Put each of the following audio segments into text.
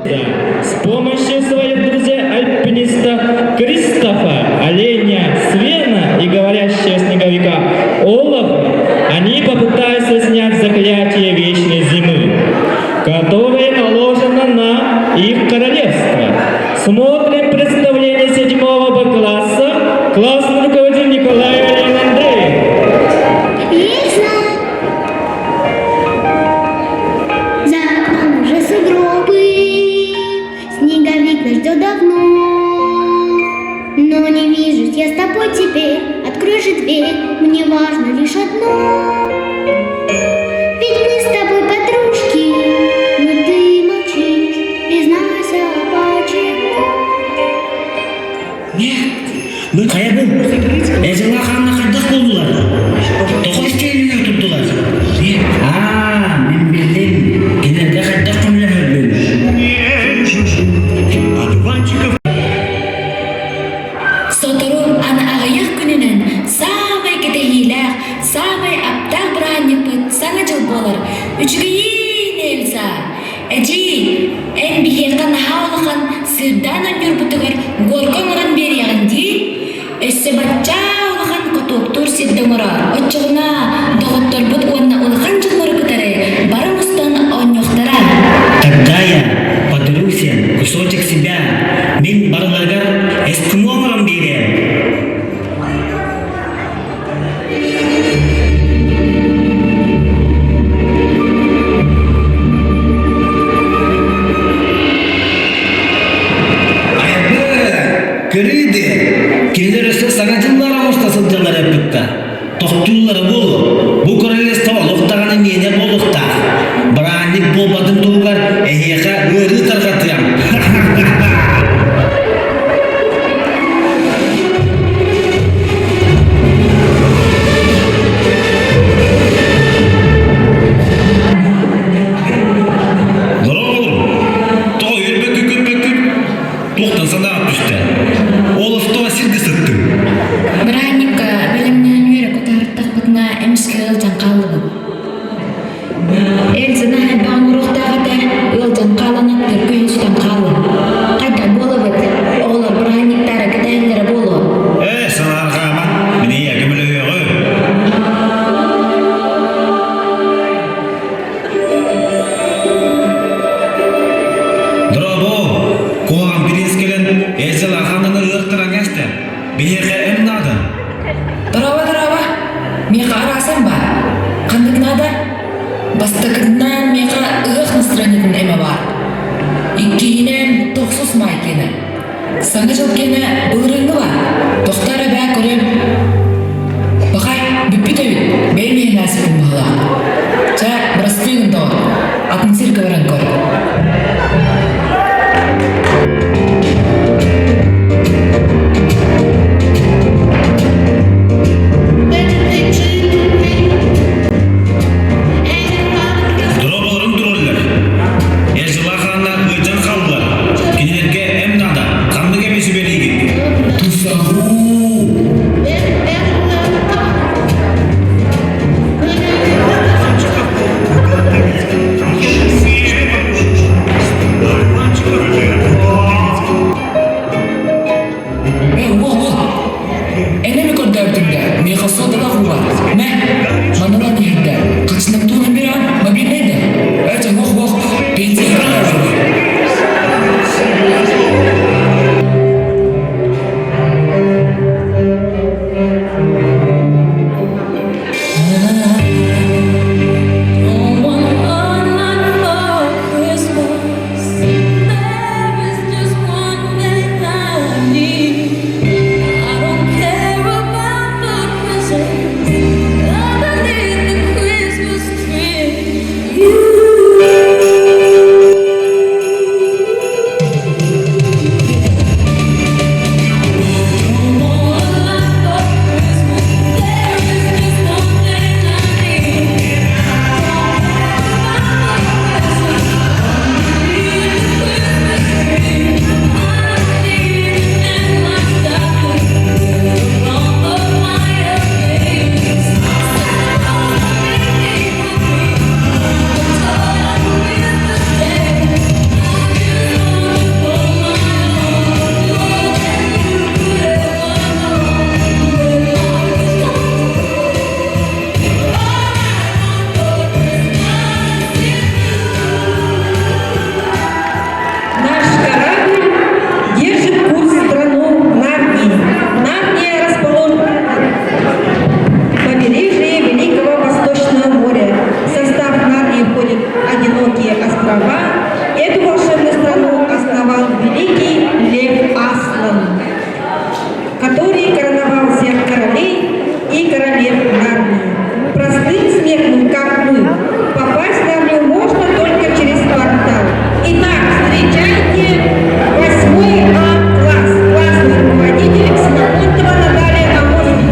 С помощью своих друзей-альпинистов Кристофа, оленя Свена и говорящего снеговика Олафа они попытаются снять заклятие вечной зимы, которое наложено на их королевство. Смотрим представление 7 Б-класса, классный руководитель Николаев Леонид Андреев. За окном уже сугробы, снеговик нас ждет давно. Но не вижусь я с тобой теперь, открой же дверь, мне важно лишь одно. Ведь мы с тобой подружки, но ты молчишь, признайся, почему? Бұл қая бұл? Әзіл ақанына қайдақ болдылар? Тоқой істейліне тұрдылар? Мен білдім. Кенерде қайдақ құмлар өрлен. Сотору ана ағаяқ күнінен самай кетейілер, самай аптақ бұранник бұд саңа жыл болыр. Үчігейін елса. Әжи, ән бігерған хаулыған сырдан өндір бұтығыр горкон ұран берияғын дей, өссі батча ұлыған құтуқтур сирдің ұра. Отчығына доғыттыр бұд онына ұлыған жылмыры күтәрі, барым ұстан он yoқтаран. Когда я подарю всем кусочек себя, мен барыларға эскимоларым берем. Көрейді, келер өсі саңа жыллары ұстасын жылар әпітті. Тоқтылары бұл, бұл королевство ұлықтағаны мене болықта. Бұранник болбадың тұлғар, әйеға өрі тарғатыям. Бұранникка бәлімнен үйері көтарыттақ бұтына әміске ұлжан қалығы. Эльзана бағын ұрықтағыда ұлжан қаланаттыр күйін сұтан қалы. Қайда болы бұд, олар бұранниктары кітәлері болу. Санарға ама, міне әкімілі өйіғы. Дұрабо, қоған принскелін әзіл ақаныны ұқтыран әсті. Бейеқі әм нады? Дұрава, меға арасың ба? Қандық нады? Бастықынан меға ұғық нұстыранетін әмі бар. Иккейінен тоқсыз майкені. Саңы жылкені бұлырыңы бар. Тоқтары бә көрем. Бақай, бүппі тәуіт, бәймейін әсіпін бұғыла. Жа, бұрастығын доғыр. Атын сиркі баран көр. одинокие острова, эту волшебную страну основал великий Лев Аслан, который короновал всех королей и королев Нарнии. Простым смертным, как мы, попасть в Нарнию можно только через портал. Итак, встречайте 8 А-класс, классный руководитель Ксенофонтова Наталья Амосова.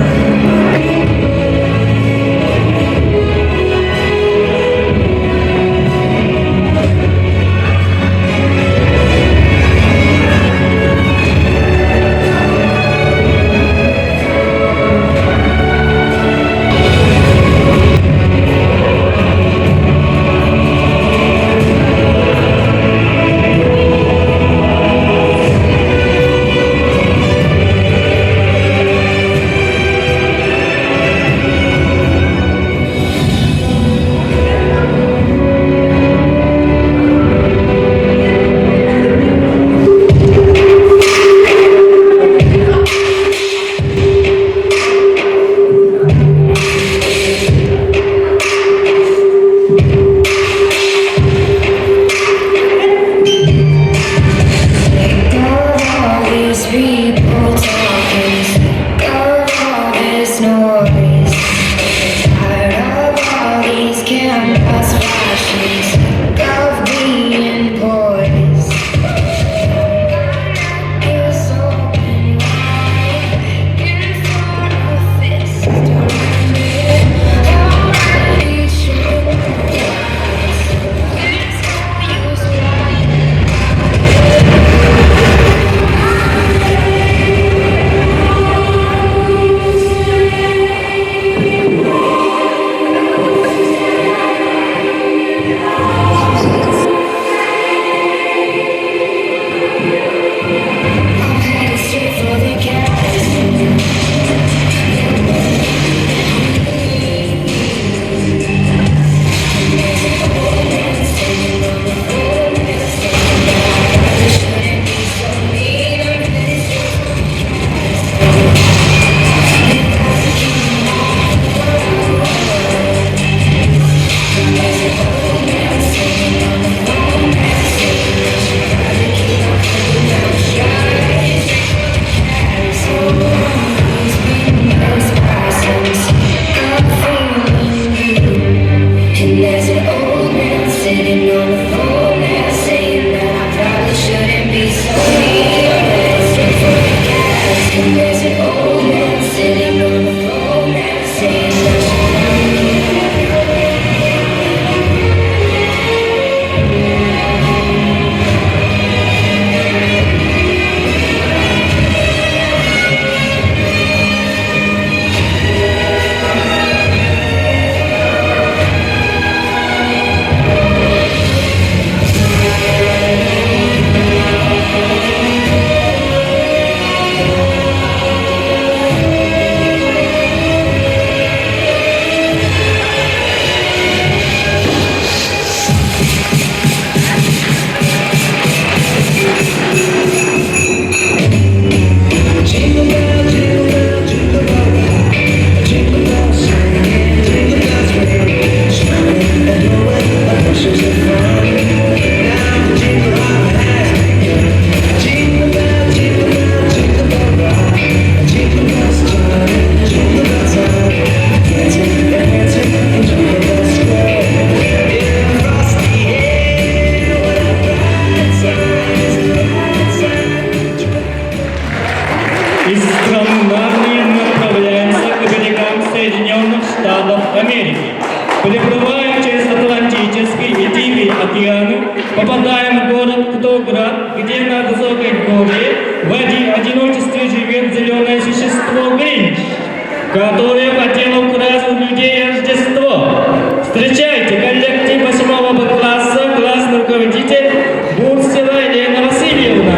Переплываем через Атлантический и Тихий океаны, попадаем в город Ктоград, где на высокой горе в одиночестве живет зеленое существо Гринч, которое хотело украсть у людей Рождество. Встречайте коллектив 8 класса, классный руководитель Бурсева Елена Васильевна.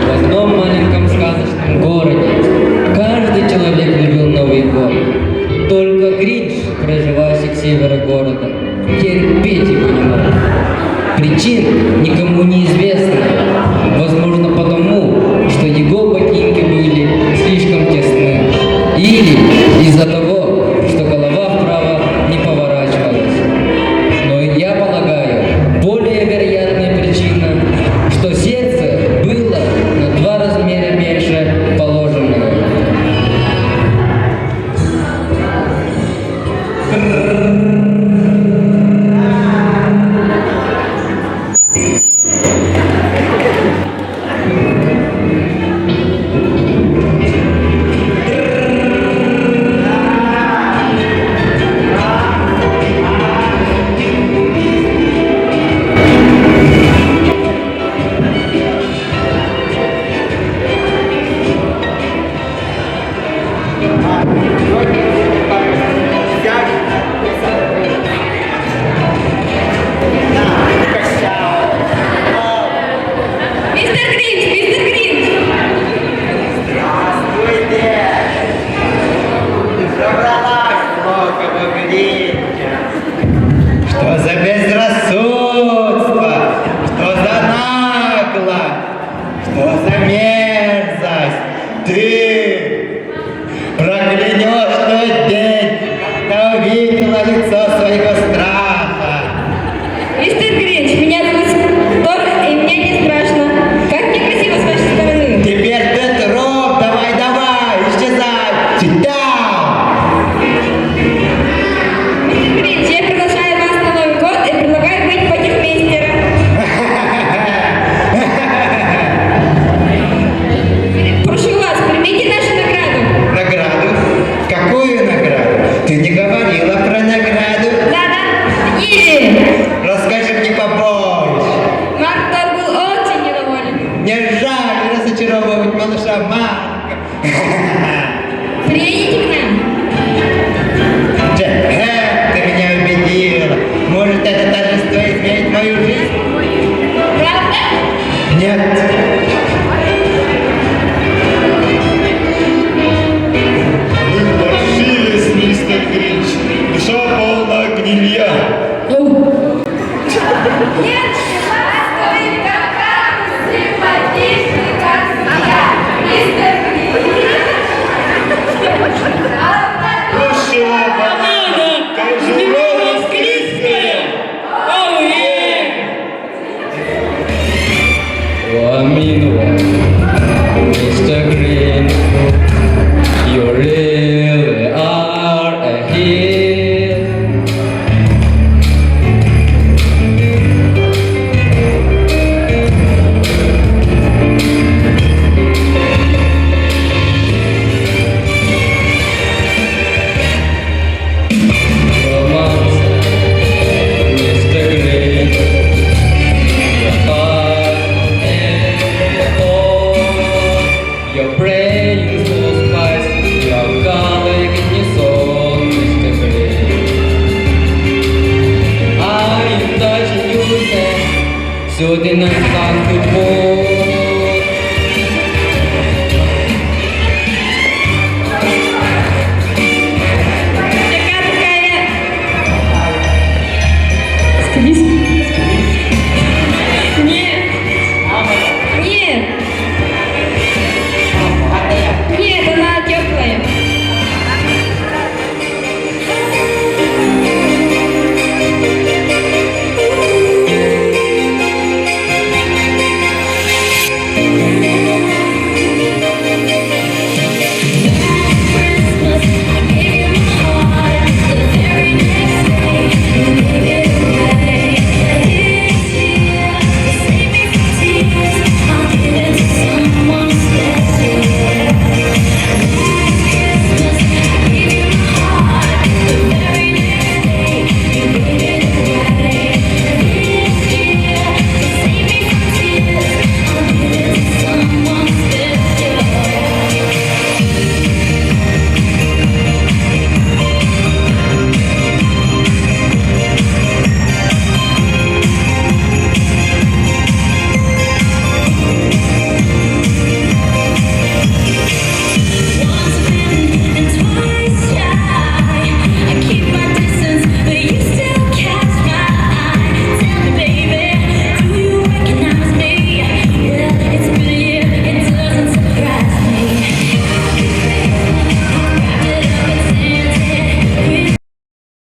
В одном маленьком сказочном городе каждый человек любил Новый год. Только Гринч, проживающий к северу города, терпеть его не мог. Причин никому не известно. Возможно, потому, что его ботинки были слишком тесны. Или из-за того, что голова вправо, Мистер Гринч, мистер Гринч! Что за безрассудство? Что за наглость? Что за мерзость? Ты проклянешь тот день, когда увидела лицо своего страха. Мистер Гринч, меня зовут Тор, и мне не страшно. Как некрасиво с вашей стороны. Теперь ты труп, давай, исчезай, сюда! Мистер Гринч, я приглашаю вас на Новый год и предлагаю быть патихмейстером. Прошу вас, примите нашу награду. Награду? Какую награду? Ты не говорила про награду. Да-да, иди! Расскажи мне побольше. Марк Тор был очень недоволен. Не жаль разочаровывать малыша Марка. Приедете к нам? Ты меня убедила. Может, это торжество изменит мою жизнь? Правда? Нет. Вы паршивец, мистер Гринч. Душа полна гнилья. Нет, стоит как симпатичный, как я, мистер Высшего банана, кожура воскресная. Mr. Green, you really are a hero. Romance, Mr. Green, your heart and home, your brain is full of spice, your garlic in your soul, Mr. Green. I'm touching you, sudden and fun to